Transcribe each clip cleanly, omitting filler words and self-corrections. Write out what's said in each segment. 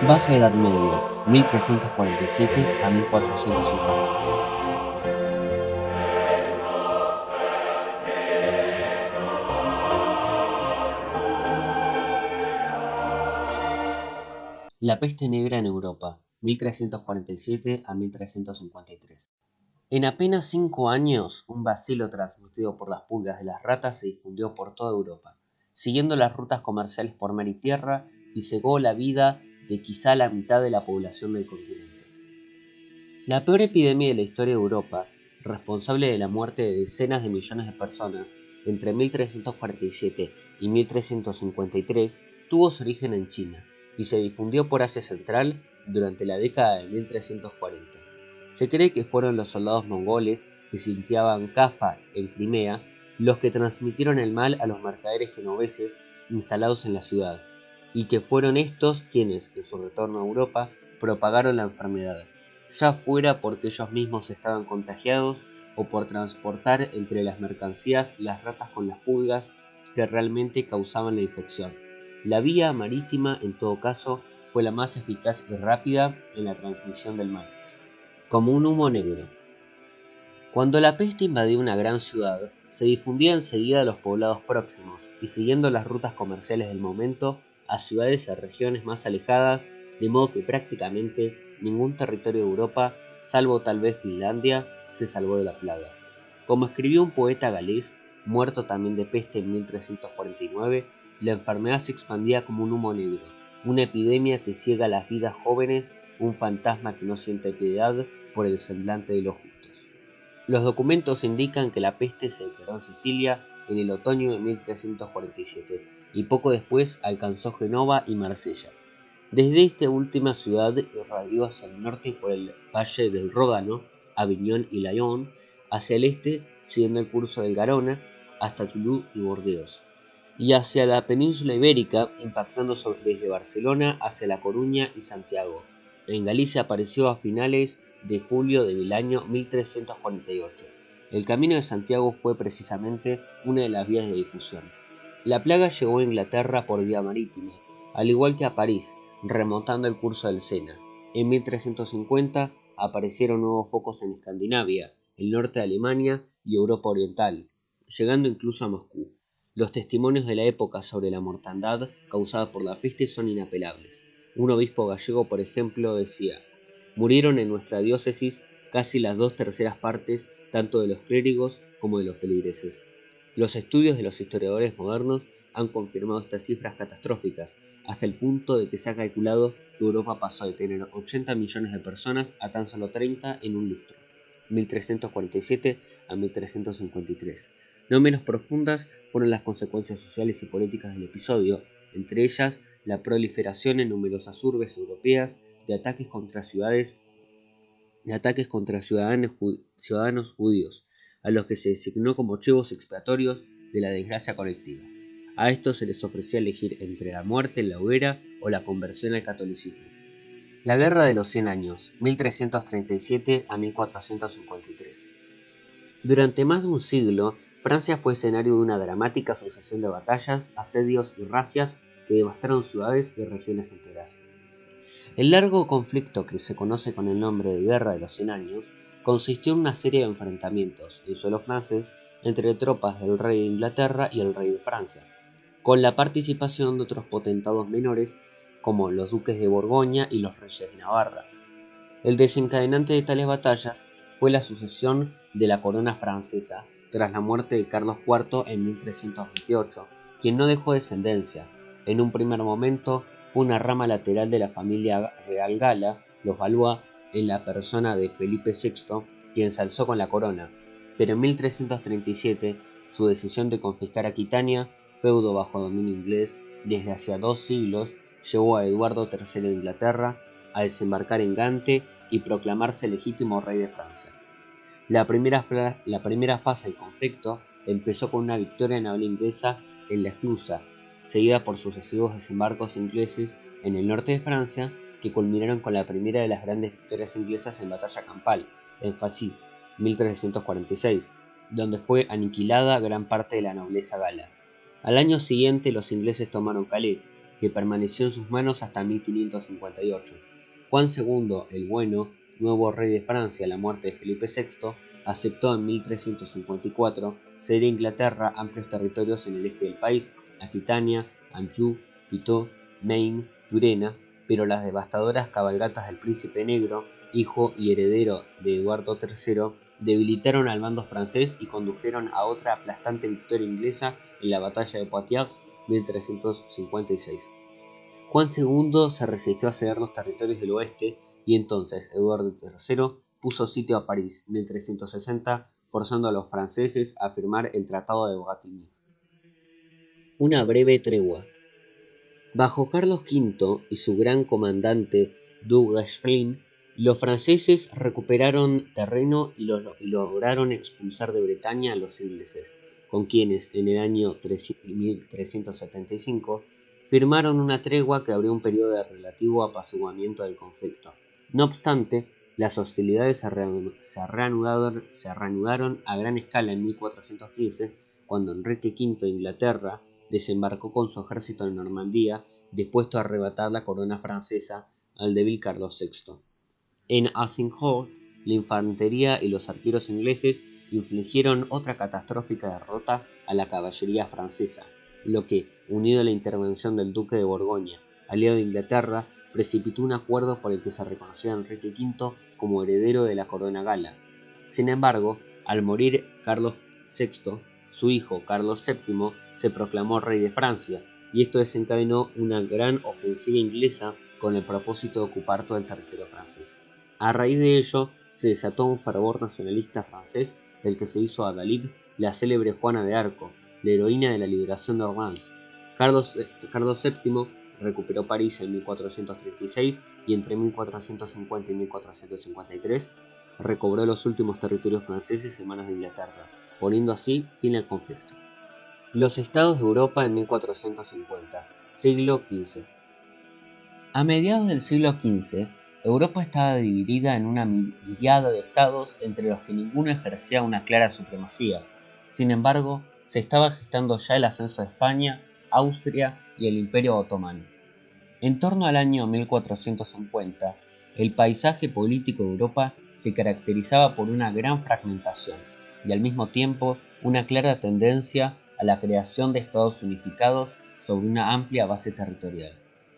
Baja Edad Media, 1347 a 1453. La peste negra en Europa, 1347 a 1353. En apenas 5 años, un bacilo transmitido por las pulgas de las ratas se difundió por toda Europa, siguiendo las rutas comerciales por mar y tierra, y cegó la vida de quizá la mitad de la población del continente. La peor epidemia de la historia de Europa, responsable de la muerte de decenas de millones de personas entre 1347 y 1353, tuvo su origen en China y se difundió por Asia Central durante la década de 1340. Se cree que fueron los soldados mongoles que sitiaban Kaffa en Crimea los que transmitieron el mal a los mercaderes genoveses instalados en la ciudad, y que fueron estos quienes, en su retorno a Europa, propagaron la enfermedad, ya fuera porque ellos mismos estaban contagiados o por transportar entre las mercancías las ratas con las pulgas que realmente causaban la infección. La vía marítima, en todo caso, fue la más eficaz y rápida en la transmisión del mal. Como un humo negro. Cuando la peste invadió una gran ciudad, se difundía enseguida a los poblados próximos y siguiendo las rutas comerciales del momento a ciudades y a regiones más alejadas, de modo que prácticamente ningún territorio de Europa, salvo tal vez Finlandia, se salvó de la plaga. Como escribió un poeta galés, muerto también de peste en 1349, la enfermedad se expandía como un humo negro, una epidemia que ciega las vidas jóvenes, un fantasma que no siente piedad por el semblante de los justos. Los documentos indican que la peste se declaró en Sicilia en el otoño de 1347 y poco después alcanzó Genova y Marsella. Desde esta última ciudad irradió hacia el norte por el valle del Ródano, Aviñón y Lyon, hacia el este siguiendo el curso del Garona hasta Toulouse y Burdeos, y hacia la península ibérica impactando desde Barcelona hacia La Coruña y Santiago. En Galicia apareció a finales de julio del año 1348. El Camino de Santiago fue precisamente una de las vías de difusión. La plaga llegó a Inglaterra por vía marítima, al igual que a París, remontando el curso del Sena. En 1350 aparecieron nuevos focos en Escandinavia, el norte de Alemania y Europa Oriental, llegando incluso a Moscú. Los testimonios de la época sobre la mortandad causada por la peste son inapelables. Un obispo gallego, por ejemplo, decía: murieron en nuestra diócesis casi las 2/3 partes tanto de los clérigos como de los feligreses. Los estudios de los historiadores modernos han confirmado estas cifras catastróficas, hasta el punto de que se ha calculado que Europa pasó de tener 80 millones de personas a tan solo 30 en un lustro, 1347 a 1353. No menos profundas fueron las consecuencias sociales y políticas del episodio, entre ellas la proliferación en numerosas urbes europeas de ataques contra ciudadanos judíos, a los que se designó como chivos expiatorios de la desgracia colectiva. A estos se les ofrecía elegir entre la muerte en la hoguera o la conversión al catolicismo. La Guerra de los 100 Años, 1337 a 1453. Durante más de un siglo, Francia fue escenario de una dramática sucesión de batallas, asedios y razzias que devastaron ciudades y regiones enteras. El largo conflicto, que se conoce con el nombre de Guerra de los 100 Años, consistió en una serie de enfrentamientos en suelo francés entre tropas del rey de Inglaterra y el rey de Francia, con la participación de otros potentados menores como los duques de Borgoña y los reyes de Navarra. El desencadenante de tales batallas fue la sucesión de la corona francesa tras la muerte de Carlos IV en 1328, quien no dejó descendencia. En un primer momento fue una rama lateral de la familia real gala, los Valois, en la persona de Felipe VI, quien se alzó con la corona, pero en 1337 su decisión de confiscar Aquitania, feudo bajo dominio inglés desde hacía 2 siglos, llevó a Eduardo III de Inglaterra a desembarcar en Gante y proclamarse legítimo rey de Francia. La primera fase del conflicto empezó con una victoria naval inglesa en la Esclusa, seguida por sucesivos desembarcos ingleses en el norte de Francia, que culminaron con la primera de las grandes victorias inglesas en batalla campal, en Facy, 1346, donde fue aniquilada gran parte de la nobleza gala. Al año siguiente los ingleses tomaron Calais, que permaneció en sus manos hasta 1558. Juan II el Bueno, nuevo rey de Francia a la muerte de Felipe VI, aceptó en 1354 ceder a Inglaterra amplios territorios en el este del país, Aquitania, Anjou, Pitot, Maine, Turena, pero las devastadoras cabalgatas del Príncipe Negro, hijo y heredero de Eduardo III, debilitaron al bando francés y condujeron a otra aplastante victoria inglesa en la batalla de Poitiers 1356. Juan II se resistió a ceder los territorios del oeste y entonces Eduardo III puso sitio a París 1360, forzando a los franceses a firmar el Tratado de Bretigny. Una breve tregua. Bajo Carlos V y su gran comandante Du Guesclin, los franceses recuperaron terreno y lograron expulsar de Bretaña a los ingleses, con quienes en el año 1375 firmaron una tregua que abrió un periodo de relativo apaciguamiento del conflicto. No obstante, las hostilidades se reanudaron a gran escala en 1415, cuando Enrique V de Inglaterra desembarcó con su ejército en Normandía, dispuesto a arrebatar la corona francesa al débil Carlos VI. En Azincourt, la infantería y los arqueros ingleses infligieron otra catastrófica derrota a la caballería francesa, lo que, unido a la intervención del duque de Borgoña, aliado de Inglaterra, precipitó un acuerdo por el que se reconocía a Enrique V como heredero de la corona gala. Sin embargo, al morir Carlos VI, su hijo Carlos VII se proclamó rey de Francia, y esto desencadenó una gran ofensiva inglesa con el propósito de ocupar todo el territorio francés. A raíz de ello, se desató un fervor nacionalista francés del que se hizo Adalid la célebre Juana de Arco, la heroína de la liberación de Orleans. Carlos VII recuperó París en 1436 y entre 1450 y 1453 recobró los últimos territorios franceses en manos de Inglaterra, poniendo así fin al conflicto. Los estados de Europa en 1450, siglo XV. A mediados del siglo XV, Europa estaba dividida en una miríada de estados entre los que ninguno ejercía una clara supremacía. Sin embargo, se estaba gestando ya el ascenso de España, Austria y el Imperio Otomano. En torno al año 1450, el paisaje político de Europa se caracterizaba por una gran fragmentación y al mismo tiempo una clara tendencia a la creación de estados unificados sobre una amplia base territorial.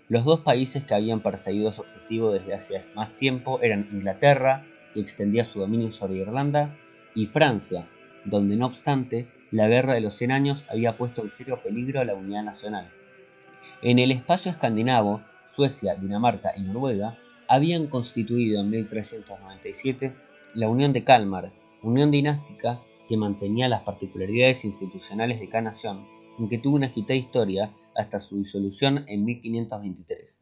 Los dos países que habían perseguido su objetivo desde hace más tiempo eran Inglaterra, que extendía su dominio sobre Irlanda, y Francia, donde no obstante la Guerra de los 100 Años había puesto en serio peligro a la unidad nacional. En el espacio escandinavo, Suecia, Dinamarca y Noruega habían constituido en 1397 la Unión de Kalmar, unión dinástica que mantenía las particularidades institucionales de cada nación, aunque tuvo una agitada historia hasta su disolución en 1523.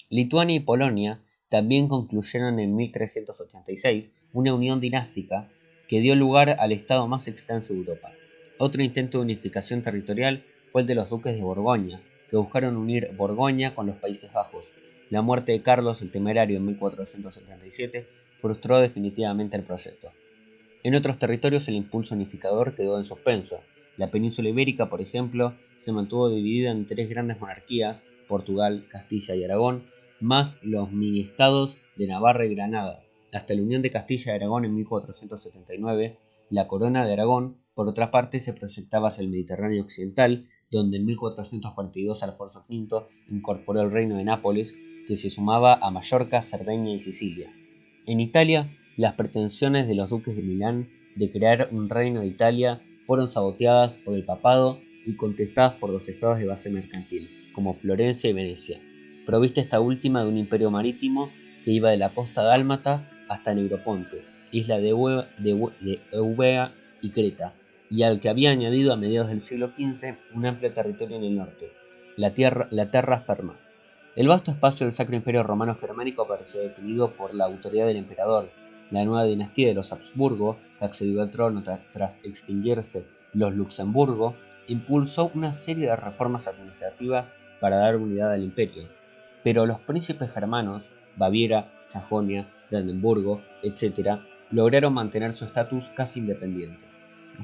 Lituania y Polonia también concluyeron en 1386 una unión dinástica que dio lugar al estado más extenso de Europa. Otro intento de unificación territorial fue el de los duques de Borgoña, que buscaron unir Borgoña con los Países Bajos. La muerte de Carlos el Temerario en 1477 frustró definitivamente el proyecto. En otros territorios el impulso unificador quedó en suspenso. La península ibérica, por ejemplo, se mantuvo dividida en tres grandes monarquías, Portugal, Castilla y Aragón, más los mini-estados de Navarra y Granada. Hasta la unión de Castilla y Aragón en 1479, la corona de Aragón, por otra parte, se proyectaba hacia el Mediterráneo occidental, donde en 1442 Alfonso V incorporó el reino de Nápoles, que se sumaba a Mallorca, Cerdeña y Sicilia. En Italia, las pretensiones de los duques de Milán de crear un reino de Italia fueron saboteadas por el papado y contestadas por los estados de base mercantil, como Florencia y Venecia, provista esta última de un imperio marítimo que iba de la costa dálmata hasta Negroponte, isla de Eubea y Creta, y al que había añadido a mediados del siglo XV un amplio territorio en el norte, la terra firma. El vasto espacio del Sacro Imperio Romano Germánico parecía definido por la autoridad del emperador. La nueva dinastía de los Habsburgo, que accedió al trono tras extinguirse los Luxemburgo, impulsó una serie de reformas administrativas para dar unidad al imperio. Pero los príncipes germanos, Baviera, Sajonia, Brandenburgo, etc., lograron mantener su estatus casi independiente.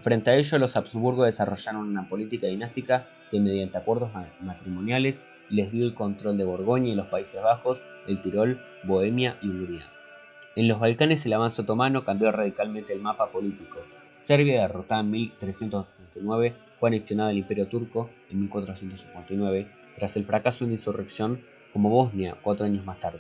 Frente a ello, los Habsburgo desarrollaron una política dinástica que, mediante acuerdos matrimoniales, y les dio el control de Borgoña y los Países Bajos, el Tirol, Bohemia y Hungría. En los Balcanes el avance otomano cambió radicalmente el mapa político. Serbia, derrotada en 1379, fue anexionada al Imperio Turco en 1459, tras el fracaso de una insurrección, como Bosnia 4 años más tarde.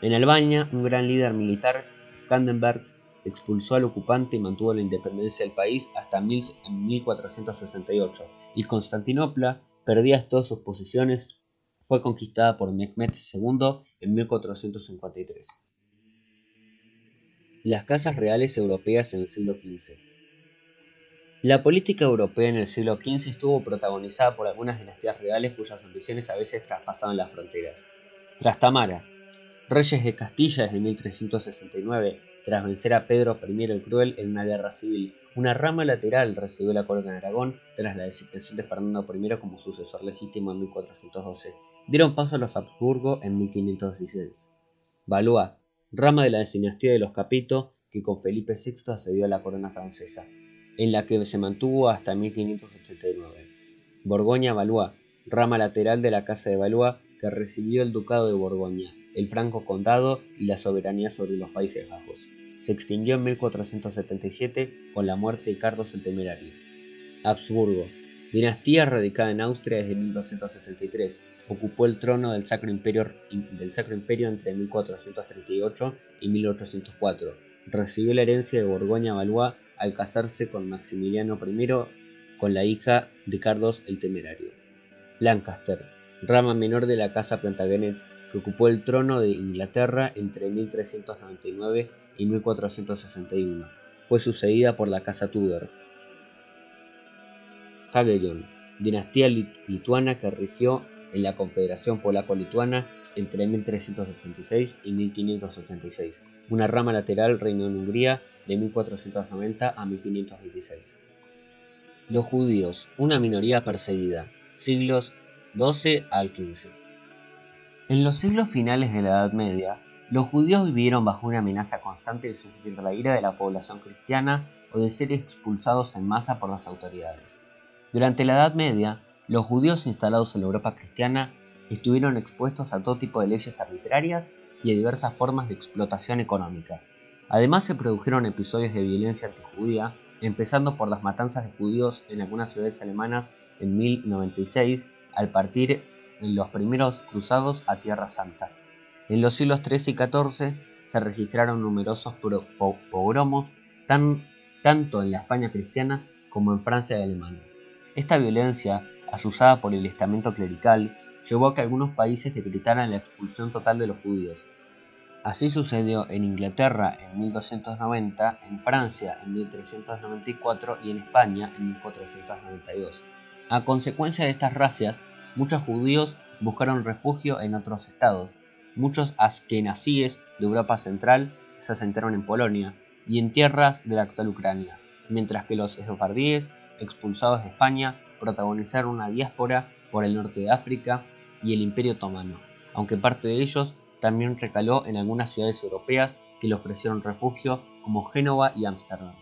En Albania, un gran líder militar, Skanderberg, expulsó al ocupante y mantuvo la independencia del país hasta 1468, y Constantinopla, perdidas todas sus posesiones, fue conquistada por Mehmed II en 1453. Las casas reales europeas en el siglo XV. La política europea en el siglo XV estuvo protagonizada por algunas dinastías reales cuyas ambiciones a veces traspasaban las fronteras. Trastámara, reyes de Castilla desde 1369, tras vencer a Pedro I el Cruel en una guerra civil. Una rama lateral recibió la corona de Aragón tras la designación de Fernando I como sucesor legítimo en 1412. Dieron paso a los Habsburgo en 1516. Valois, rama de la dinastía de los Capito, que con Felipe VI accedió a la corona francesa, en la que se mantuvo hasta 1589. Borgoña-Valois, rama lateral de la Casa de Valois, que recibió el Ducado de Borgoña, el Franco Condado y la soberanía sobre los Países Bajos. Se extinguió en 1477 con la muerte de Carlos el Temerario. Habsburgo, dinastía radicada en Austria desde 1273, ocupó el trono del Sacro Imperio entre 1438 y 1804. Recibió la herencia de Borgoña-Valois al casarse con Maximiliano I, con la hija de Carlos el Temerario. Lancaster, rama menor de la Casa Plantagenet, que ocupó el trono de Inglaterra entre 1399 y 1461. Fue sucedida por la Casa Tudor. Jagellon, dinastía lituana que rigió en la Confederación Polaco-Lituana entre 1386 y 1586. Una rama lateral reinó en Hungría de 1490 a 1526. Los judíos, una minoría perseguida, siglos XII al XV. En los siglos finales de la Edad Media, los judíos vivieron bajo una amenaza constante de sufrir la ira de la población cristiana o de ser expulsados en masa por las autoridades. Durante la Edad Media, los judíos instalados en la Europa cristiana estuvieron expuestos a todo tipo de leyes arbitrarias y a diversas formas de explotación económica. Además, se produjeron episodios de violencia antijudía, empezando por las matanzas de judíos en algunas ciudades alemanas en 1096, al partir en los primeros cruzados a Tierra Santa. En los siglos XIII y XIV se registraron numerosos pogromos, tanto en la España cristiana como en Francia y Alemania. Esta violencia, azuzada por el estamento clerical, llevó a que algunos países decretaran la expulsión total de los judíos. Así sucedió en Inglaterra en 1290, en Francia en 1394 y en España en 1492. A consecuencia de estas razias, muchos judíos buscaron refugio en otros estados. Muchos askenazíes de Europa Central se asentaron en Polonia y en tierras de la actual Ucrania, mientras que los sefardíes, expulsados de España, protagonizaron una diáspora por el norte de África y el Imperio Otomano, aunque parte de ellos también recaló en algunas ciudades europeas que le ofrecieron refugio, como Génova y Ámsterdam.